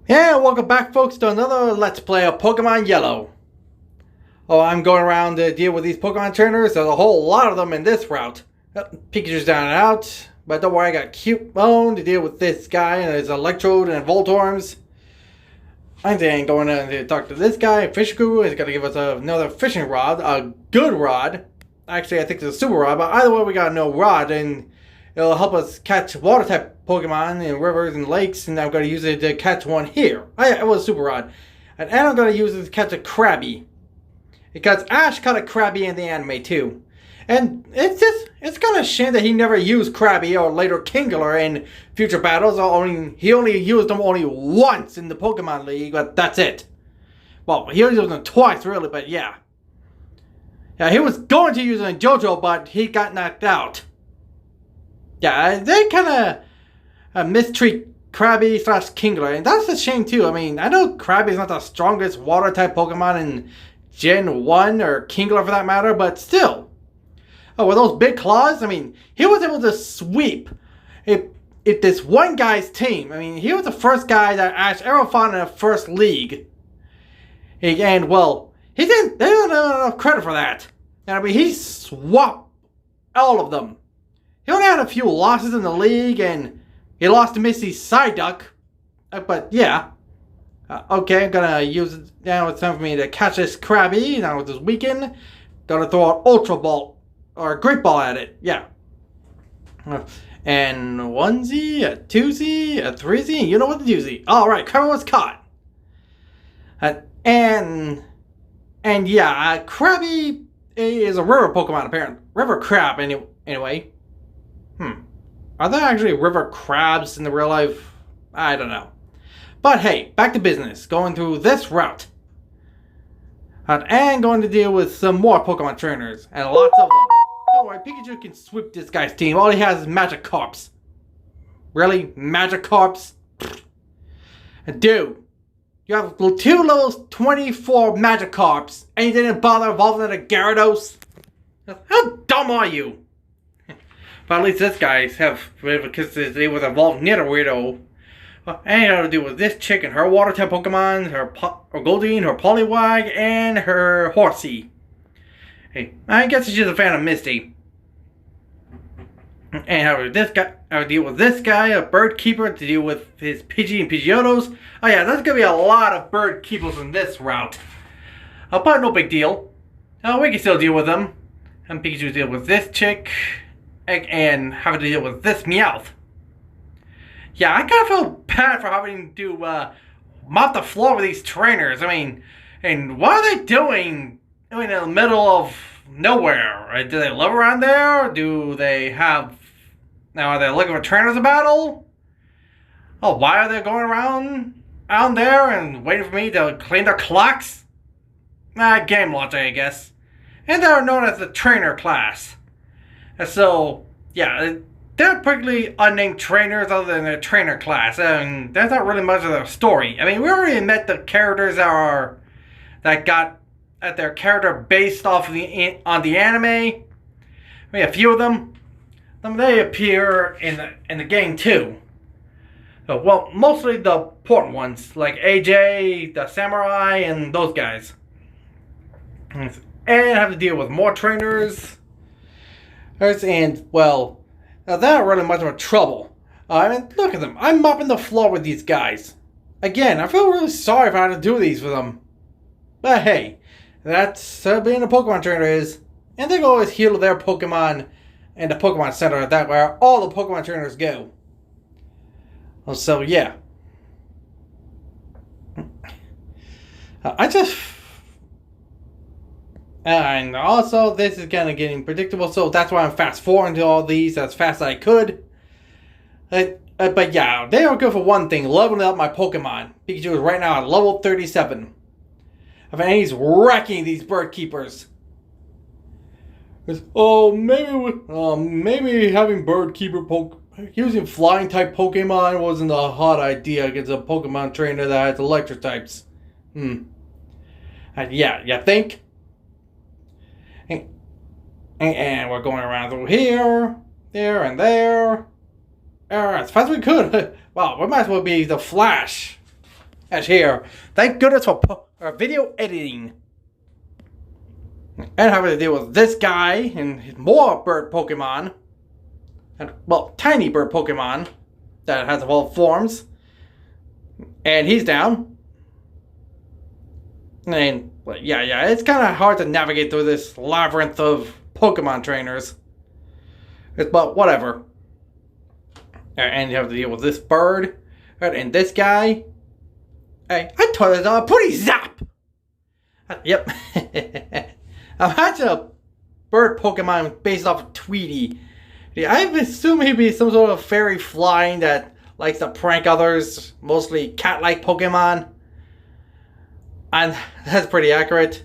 Yeah, welcome back folks to another Let's Play of Pokemon Yellow. Oh, I'm going around to deal with these Pokemon trainers. There's a whole lot of them in this route. Pikachu's down and out, but don't worry, I got Cubone to deal with this guy and his Electrode and Voltorms. I'm going to talk to this guy, Fishiku. He's going to give us another fishing rod, a good rod. Actually, I think it's a super rod, but either way, we got no rod, and it'll help us catch water-type Pokemon in rivers and lakes, and I'm going to use it to catch one here. It was a super rod. And I'm going to use it to catch a Krabby. Because Ash caught a Krabby in the anime, too. And it's kind of a shame that he never used Krabby or later Kingler in future battles. He only used them only once in the Pokemon League, but that's it. Well, he only used them twice, really, but yeah. Yeah, he was going to use it in JoJo, but he got knocked out. Yeah, they kind of mistreat Krabby / Kingler, and that's a shame too. I mean, I know Krabby is not the strongest water-type Pokemon in Gen 1, or Kingler for that matter, but still. Oh, with those big claws, I mean, he was able to sweep if this one guy's team. I mean, he was the first guy that Ash ever fought in the first league. And, well, they didn't have enough credit for that. And, I mean, he swapped all of them. He only had a few losses in the league, and he lost to Misty Psyduck. But yeah. Okay, I'm gonna use it now. It's time for me to catch this Krabby. Now with this weekend, gonna throw an Ultra Ball or a Great Ball at it. Yeah. And 1Z, a 2Z, a 3Z. You know what to do, Z. All right, Krabby was caught. And yeah, Krabby is a river Pokemon apparently. River crab anyway. Are there actually river crabs in the real life? I don't know. But hey, back to business. Going through this route. And going to deal with some more Pokemon trainers. And lots of them. Don't worry, Pikachu can sweep this guy's team. All he has is Magikarps. Really? Magikarps? And dude, you have 2 levels 24 Magikarps. And you didn't bother evolving into Gyarados? How dumb are you? But at least this guy because they was evolved Nidorino. And it had to do with this chick and her water type Pokemon, her Goldeen, her Poliwag, and her Horsey. Hey, I guess she's a fan of Misty. And I would deal with this guy, a bird keeper, to deal with his Pidgey and Pidgeotos. Oh yeah, there's gonna be a lot of bird keepers in this route. But no big deal. We can still deal with them. And Pikachu deal with this chick. And having to deal with this Meowth. Yeah, I kind of feel bad for having to mop the floor with these trainers. I mean, and what are they doing in the middle of nowhere? Do they live around there? Do they have... Now, are they looking for trainers to battle? Oh, why are they going around out there and waiting for me to clean their clocks? Game logic, I guess. And they're known as the trainer class. And so, yeah, they're pretty unnamed trainers other than their trainer class. And that's not really much of their story. I mean, we already met the characters that got at their character based off of on the anime. I mean, a few of them. They appear in the game too. So, well, mostly the important ones, like AJ, the Samurai, and those guys. And have to deal with more trainers. And, well, they're not really much of a trouble. I mean, look at them. I'm mopping the floor with these guys. Again, I feel really sorry if I had to do these for them. But hey, that's being a Pokemon trainer is. And they can always heal their Pokemon in the Pokemon Center. That's where all the Pokemon trainers go. So, yeah. And also, this is kind of getting predictable, so that's why I'm fast forwarding to all these as fast as I could. But yeah, they are good for one thing, leveling up my Pokemon. Pikachu is right now at level 37. I mean, he's wrecking these bird keepers. Maybe having bird keeper using flying type Pokemon wasn't a hot idea against a Pokemon trainer that has electric types. Yeah, you think? And we're going around through here, there, and there. As fast as we could. Wow, we might as well be the Flash. As here, thank goodness for video editing. And having to deal with this guy and more bird Pokemon. And, well, tiny bird Pokemon that has evolved forms. And he's down. And, yeah, it's kind of hard to navigate through this labyrinth of Pokemon trainers. But whatever. And you have to deal with this bird. And this guy. Hey, I told it a pretty zap! Yep. Imagine a bird Pokemon based off of Tweety. I assume he'd be some sort of fairy flying that likes to prank others, mostly cat-like Pokemon. And that's pretty accurate.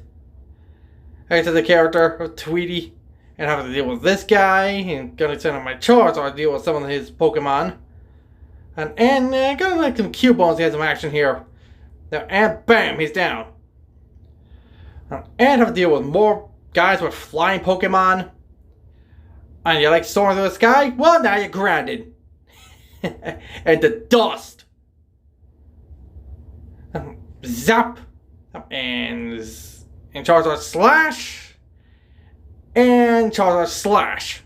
To the character of Tweety. And having to deal with this guy. And gonna send him my Charizard to deal with some of his Pokemon. And gonna like some Cubones, he has some action here. And bam, he's down. And have to deal with more guys with flying Pokemon. And you like soaring through the sky? Well, now you're grounded. And the dust. Zap. And Charizard Slash. And Charizard Slash.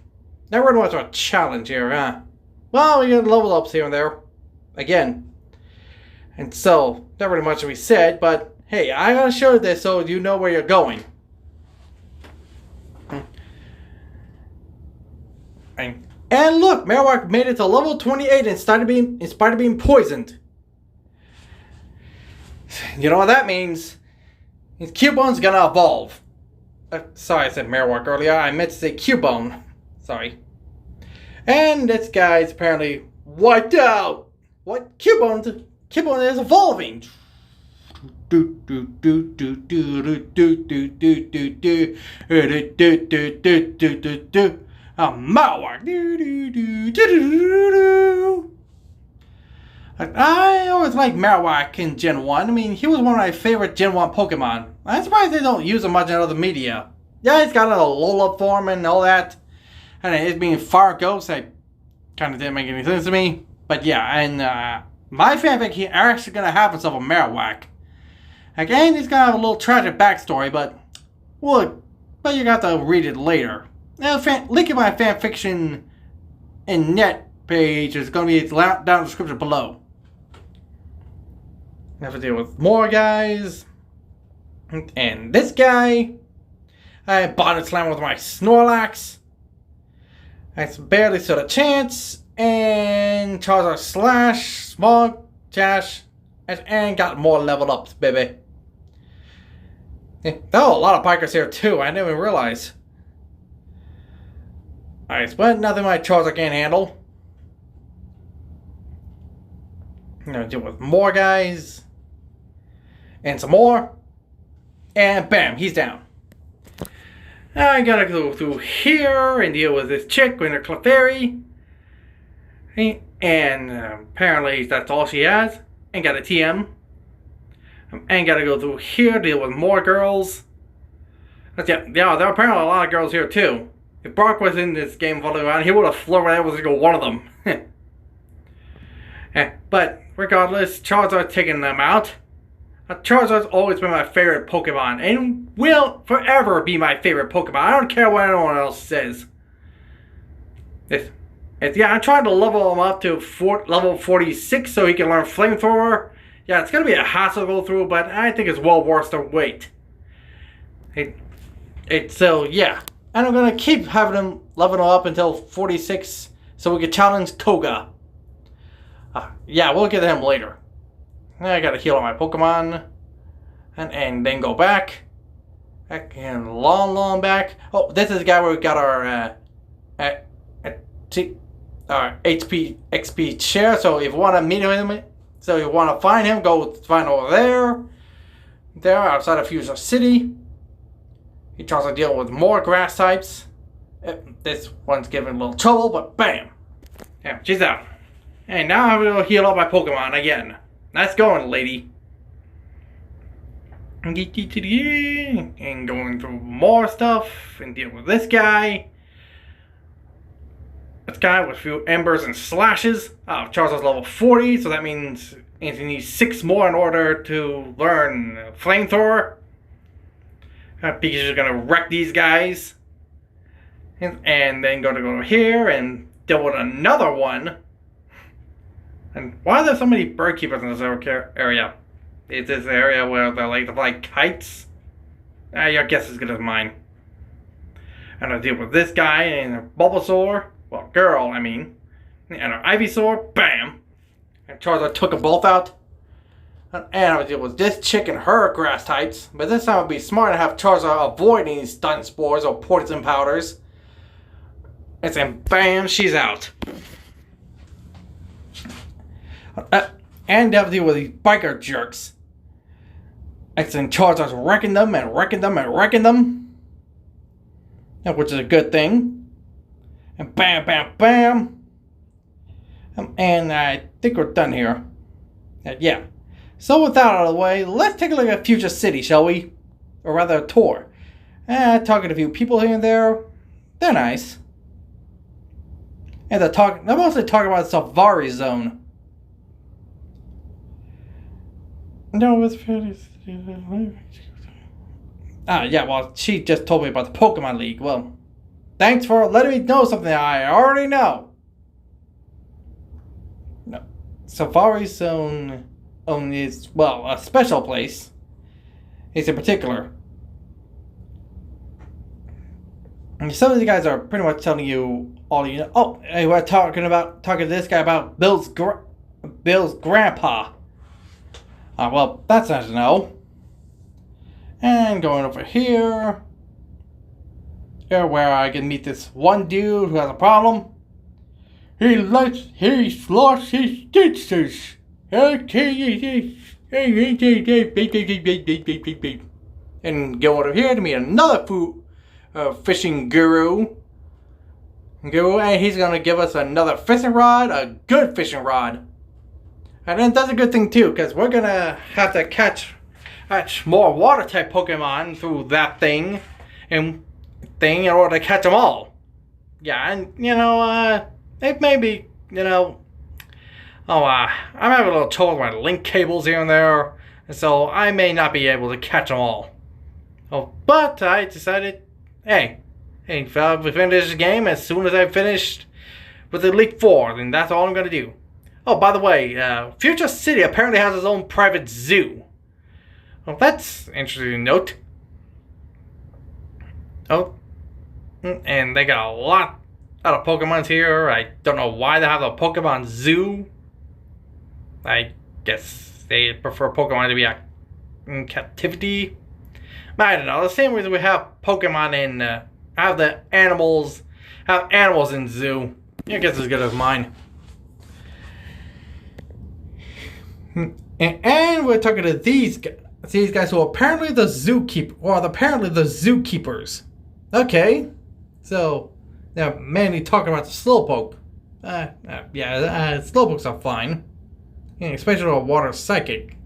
Now we're going to a challenge here, huh? Well, we get level ups here and there. Again. And so, not really much to be said, but hey, I gotta show you this so you know where you're going. And look, Marowak made it to level 28 in spite of being poisoned. You know what that means? His Cubone's gonna evolve. Sorry, I said Marowak earlier. I meant to say Cubone. Sorry. And this guy's apparently wiped out. What? Cubone is evolving. Marowak. I always liked Marowak in Gen 1. I mean, he was one of my favorite Gen 1 Pokemon. I'm surprised they don't use him much in other media. Yeah, he's got a Alola form and all that. And it being Fire Ghost, that kind of didn't make any sense to me. But yeah, and my fanfic, he's actually going to have himself a Marowak. Again, he's going to have a little tragic backstory, but you got to read it later. Now, link in my fanfiction and net page is going to be down in the description below. Have to deal with more guys. And this guy. I Body Slam with my Snorlax. I barely stood a chance. And Charizard Slash, Smog, Dash, and got more leveled ups, baby. There are a lot of bikers here too, I didn't even realize. Alright, but nothing my Charizard can't handle. I'm gonna deal with more guys. And some more. And bam, he's down. Now I gotta go through here and deal with this chick, Winter Clefairy. And apparently that's all she has. And got a TM. And gotta go through here, deal with more girls. Yeah, there are apparently a lot of girls here too. If Brock was in this game floating around, he would have flown right every single one of them. But regardless, Charizard's taking them out. Charizard's always been my favorite Pokemon and will forever be my favorite Pokemon. I don't care what anyone else says. Yeah, I'm trying to level him up to level 46 so he can learn Flamethrower. Yeah, it's going to be a hassle to go through, but I think it's well worth the wait. So, yeah. And I'm going to keep having him level up until 46 so we can challenge Koga. Yeah, we'll get to him later. I got to heal all my Pokemon. And then go back. And long back. Oh, this is the guy where we got our HP XP share. So if you want to meet him, so you want to find him, go find over there. There, outside of Fuchsia City. He tries to deal with more grass types. This one's giving a little trouble, but bam! Yeah, she's out. And now I'm going to heal up my Pokemon again. Nice going, lady. And going through more stuff and deal with this guy. This guy with a few embers and slashes. Charizard's level 40, so that means And you need 6 more in order to learn Flamethrower. Pikachu's gonna wreck these guys. And then gonna go here and deal with another one. And why are there so many bird keepers in this area? Is this area where they like to fly kites? Your guess is as good as mine. And I deal with this guy and a Bulbasaur. Well, girl, I mean. And an Ivysaur. Bam! And Charizard took them both out. And I would deal with this chick and her grass types. But this time it would be smart to have Charizard avoid any stun spores or poison powders. And then bam, she's out. And they have to deal with these biker jerks. And then Charizard's wrecking them and wrecking them and wrecking them. Which is a good thing. And bam, bam, bam. And I think we're done here. Yeah. So with that out of the way, let's take a look at Fuchsia City, shall we? Or rather, a tour. Talking to a few people here and there. They're nice. And they're mostly talking about Safari Zone. No, it's fairly... yeah, well, she just told me about the Pokemon League. Well, thanks for letting me know something I already know. No. Safari Zone is, well, a special place. It's in particular. And some of the guys are pretty much telling you all you know. Oh, hey, we're talking to this guy about Bill's grandpa. Well, that's nice to know. And going over here, where I can meet this one dude who has a problem. He lost his stitches. And go over here to meet another fishing guru. And he's gonna give us another fishing rod, a good fishing rod. And then that's a good thing too, because we're gonna have to catch more water type Pokemon through that thing in order to catch them all. Yeah, and it may be, I'm having a little trouble with my link cables here and there, and so I may not be able to catch them all. Oh, but I decided, hey, if I finish the game as soon as I finished with the Elite Four, then that's all I'm gonna do. Oh, by the way, Fuchsia City apparently has its own private zoo. Well, that's interesting to note. Oh, and they got a lot of Pokemons here. I don't know why they have a Pokemon zoo. I guess they prefer Pokemon to be in captivity. But I don't know. The same reason we have Pokemon in, have animals in zoo. I guess as good as mine. And we're talking to these guys who are apparently the zookeepers. Okay, so now mainly talking about the Slowpoke. Slowpokes are fine, especially a water psychic.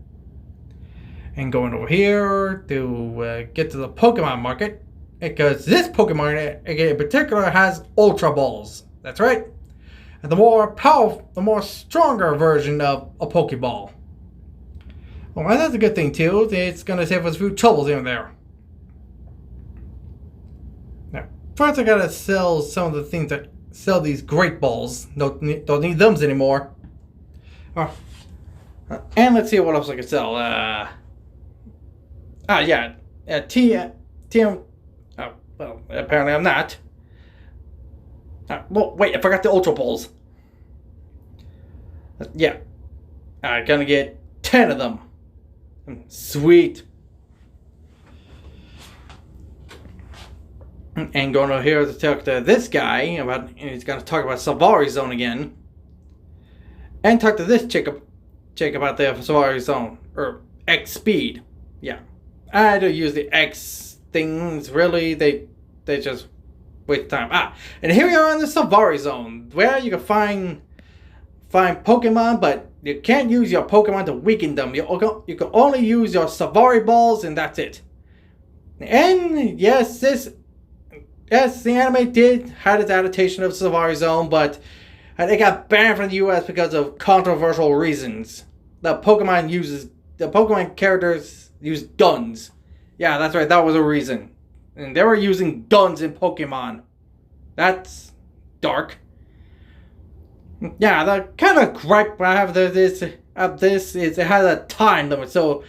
And going over here to get to the Pokemon market, because this Pokemon in particular has Ultra Balls. That's right, and the more powerful, the more stronger version of a Pokeball. Well, that's a good thing too. It's gonna save us a few troubles in there. Now, first I gotta sell some of the things that sell these Great Balls. Don't need them anymore. And let's see what else I can sell. TM. Oh, well, apparently I'm not. Well, wait, I forgot the Ultra Balls. I'm gonna get 10 of them. Sweet. And going over here to talk to this guy about, and he's going to talk about Safari Zone again. And talk to this chick about the Safari Zone, or X Speed. Yeah. I don't use the X things, really. They just waste time. And here we are in the Safari Zone, where you can find Pokemon, but you can't use your Pokemon to weaken them. You can only use your Safari Balls, and that's it. And yes, the anime did have its adaptation of Safari Zone, but it got banned from the US because of controversial reasons. the Pokemon characters use guns. Yeah, that's right, that was a reason. And they were using guns in Pokemon. That's dark. Yeah, the kind of gripe I have this is it has a time limit. So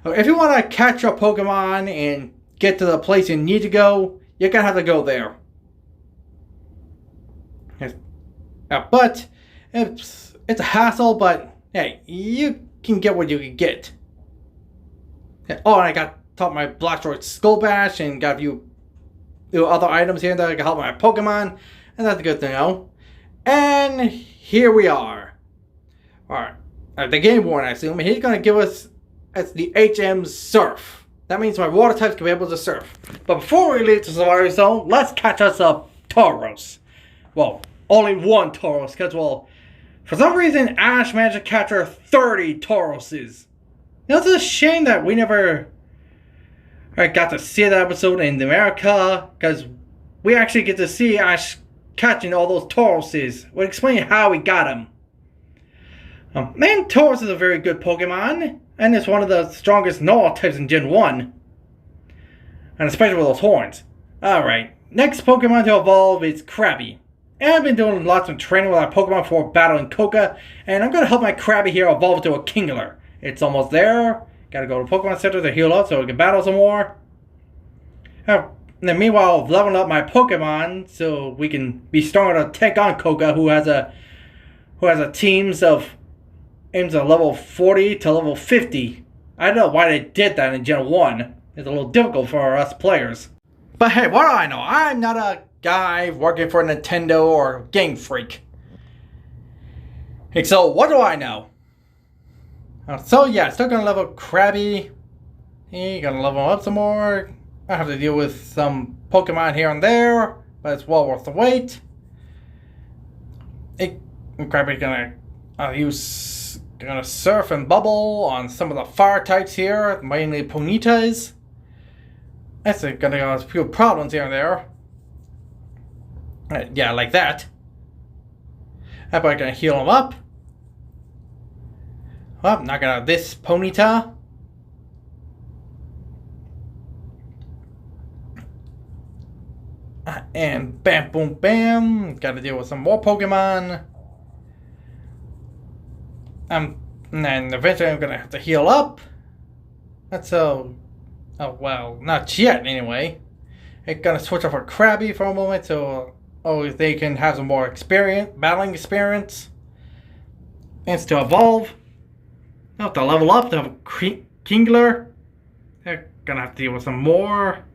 if you want to catch a Pokemon and get to the place you need to go, you're gonna have to go there. But it's a hassle. But hey, you can get what you can get. Oh, and I taught my Blastoise Skull Bash and got a few other items here that can help my Pokemon, and that's good to know. And here we are. Alright. The Game Warden, I assume. He's going to give us the HM Surf. That means my water types can be able to surf. But before we leave the Safari Zone, let's catch us a Tauros. Well, only one Tauros, because, well, for some reason, Ash managed to capture 30 Tauroses. It's a shame that we never got to see that episode in America, because we actually get to see Ash catching all those Tauroses. We'll explain how we got them. Man, Tauros is a very good Pokemon, and it's one of the strongest Normal types in Gen 1. And especially with those horns. Alright, next Pokemon to evolve is Krabby. And I've been doing lots of training with our Pokemon for battling Koga, and I'm going to help my Krabby here evolve into a Kingler. It's almost there. Gotta go to Pokemon Center to heal up so we can battle some more. And then meanwhile, leveling up my Pokemon so we can be stronger to take on Koga, who has a teams of level 40 to level 50. I don't know why they did that in Gen 1. It's a little difficult for us players. But hey, what do I know? I'm not a guy working for Nintendo or Game Freak. Hey, so what do I know? So yeah, still gonna level Krabby. Gonna level him up some more. I have to deal with some Pokemon here and there, but it's well worth the wait. Krabby's gonna surf and bubble on some of the fire types here, mainly Ponytas. That's gonna cause a few problems here and there. Yeah, like that. I'm gonna heal him up. Well, knock out this Ponyta. And bam, boom, bam. Gotta deal with some more Pokemon. And then eventually I'm gonna have to heal up. That's oh well, not yet anyway. I'm gonna switch off for Krabby for a moment so they can have some more battling experience. And it's to evolve. Now to level up to have a Kingler. They're gonna have to deal with some more.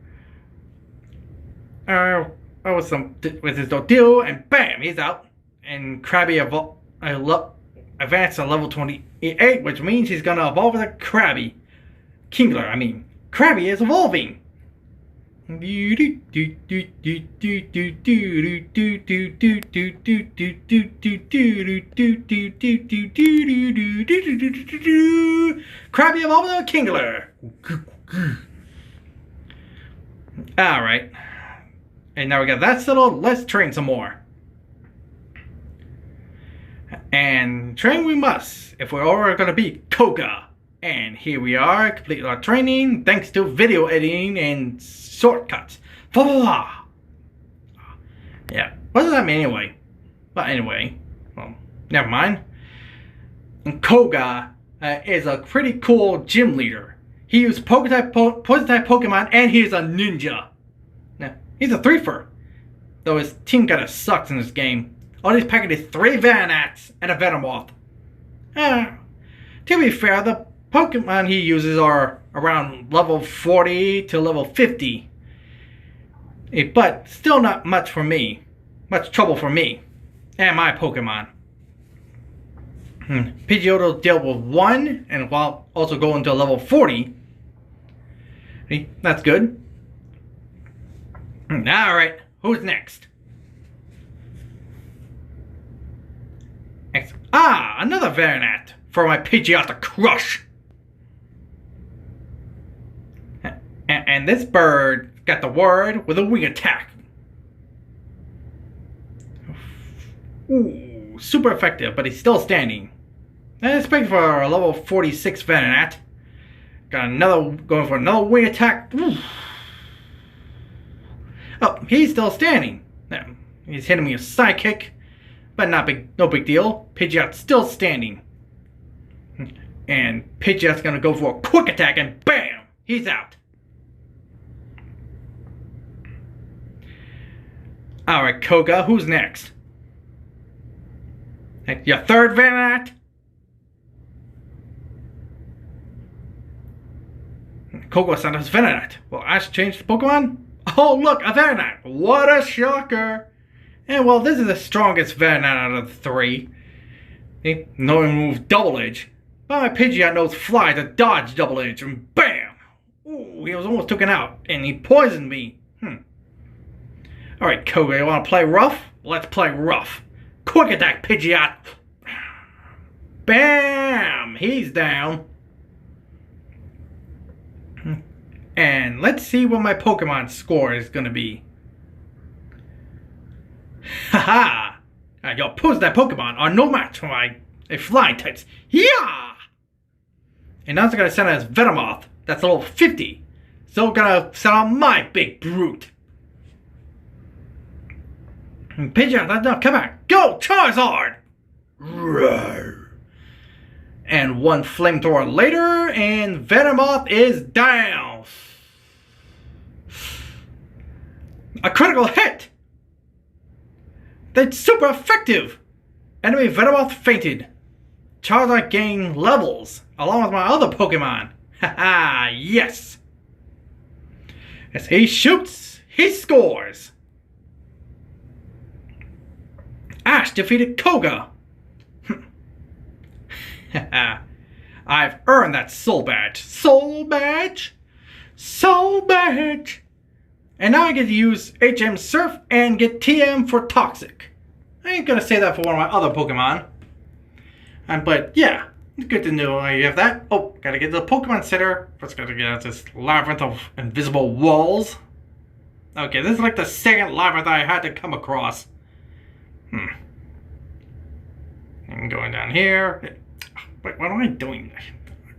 With his Dodil, and bam, he's out. And Krabby advanced to level 28, which means he's gonna evolve with a Krabby. Kingler, I mean. Krabby is evolving. Krabby evolving with a Kingler. Alright. And now we got that settled. Let's train some more. And train we must if we're ever going to beat Koga. And here we are, completed our training thanks to video editing and shortcuts. Blah, blah, blah. Yeah, what does that mean anyway? But anyway, well, never mind. And Koga is a pretty cool gym leader. He uses poison type Pokemon, and he's a ninja. Now, he's a threefer, though his team kinda sucks in this game. All he's packing is 3 Venonats and a Venomoth. To be fair, the Pokemon he uses are around level 40 to level 50. But still not much for me. Much trouble for me. And my Pokemon. Pidgeotto dealt with 1, and while also going to level 40. That's good. Alright, who's next? Another Venonat for my Pidgeotto crush. And this bird got the word with a wing attack. Ooh, super effective, but he's still standing. And it's big for a level 46 Venonat. Got another, going for another wing attack. Oof. Oh, he's still standing. He's hitting me a sidekick, but no big deal. Pidgeot's still standing. And Pidgeot's gonna go for a quick attack and BAM! He's out. Alright, Koga, who's next? Your third Venonat? Koga sent us Venonat. Well, Ash changed the Pokemon? Oh, look, a Venonat! What a shocker! And well, this is the strongest Venonat out of the three. No one moves Double Edge. But my Pidgeot knows Fly to dodge Double Edge, and BAM! Ooh, he was almost taken out, and he poisoned me. Alright, Koga, you want to play rough? Let's play rough. Quick attack, Pidgeot! BAM! He's down. And let's see what my Pokemon score is going to be. Haha! Your that Pokemon are no match for my flying types. Yeah! And now it's going to send us Venomoth. That's level 50. So we're going to send out my big brute. Pidgeot, no, come on. Go, Charizard! Roar. And one flamethrower later, and Venomoth is down. A critical hit! That's super effective! Enemy Venomoth fainted. Charizard gained levels, along with my other Pokemon. Haha, yes! As he shoots, he scores! Ash defeated Koga. I've earned that soul badge. Soul badge? Soul badge! And now I get to use HM Surf and get TM for Toxic. I ain't gonna say that for one of my other Pokemon. But yeah, it's good to know you have that. Oh, gotta get to the Pokemon Center. First gotta get out this labyrinth of invisible walls. Okay, this is like the second labyrinth I had to come across. I'm going down here. Wait, what am I doing?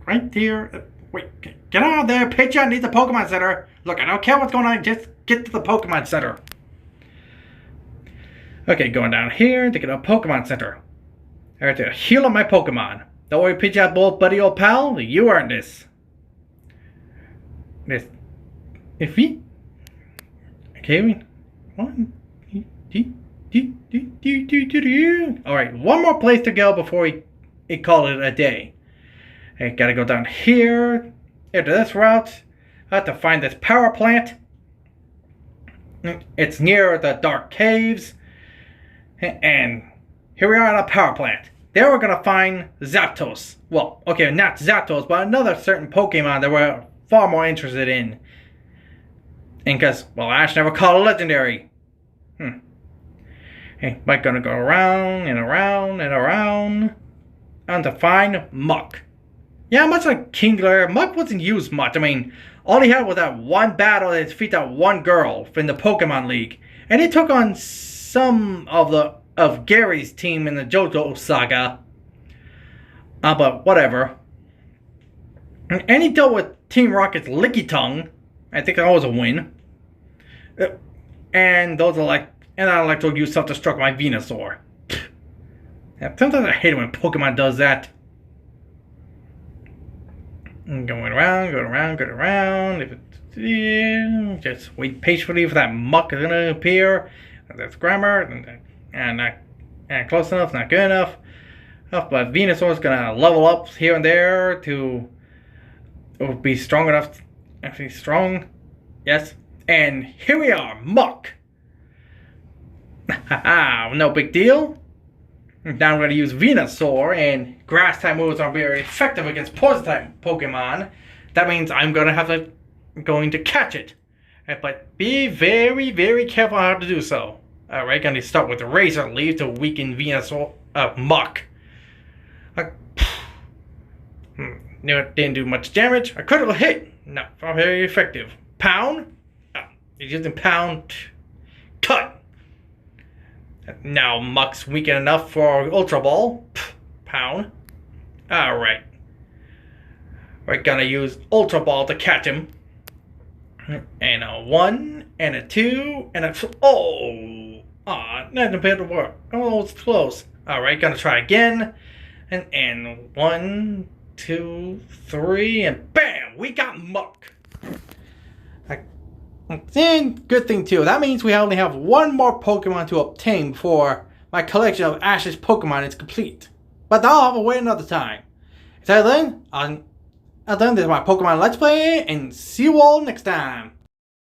Right there? Wait, get out of there, Pidgeot needs the Pokemon Center. Look, I don't care what's going on, just get to the Pokemon Center. Okay, going down here to get a Pokemon Center. I have to heal up my Pokemon. Don't worry, Pidgeot, buddy old pal, you earned this. Iffy? Okay, one. Alright, one more place to go before we call it a day. I gotta go down here into this route. I have to find this power plant. It's near the dark caves. And here we are at a power plant. There we're gonna find Zapdos. Well, okay, not Zapdos, but another certain Pokemon that we're far more interested in. And because, well, Ash never caught a legendary. Hey, I'm gonna go around and around and around. And to find Muck. Yeah, much like Kingler, Muck wasn't used much. I mean, all he had was that one battle that defeated that one girl in the Pokemon League. And he took on some of Gary's team in the JoJo saga. But whatever. And he dealt with Team Rocket's Lickitung. I think that was a win. And those are like, and I like to use self-destruct my Venusaur. Yeah, sometimes I hate it when Pokemon does that. Going around, going around, going around. If it's, just wait patiently for that Muck is gonna appear. That's grammar, and close enough, not good enough. But Venusaur's gonna level up here and there to be strong enough. Actually, strong, yes. And here we are, Muck. Haha, no big deal. Now I'm going to use Venusaur, and Grass type moves are very effective against Poison type Pokemon. That means I'm going to catch it. But be very, very careful how to do so. Alright, going to start with the Razor Leaf to weaken Venusaur, Muck. Didn't do much damage. A critical hit, not very effective. Pound, he's using Pound. Cut. Now Muck's weakened enough for Ultra Ball. Pound. Alright. We're gonna use Ultra Ball to catch him. And a 1, and a 2, and a... Oh! Aw, that appeared to work. Oh, it's close. Alright, gonna try again. And 1, 2, 3, and BAM! We got Muck! And good thing too, that means we only have one more Pokemon to obtain before my collection of Ash's Pokemon is complete. But I'll have to wait another time. Until then, this is my Pokemon Let's Play, and see you all next time.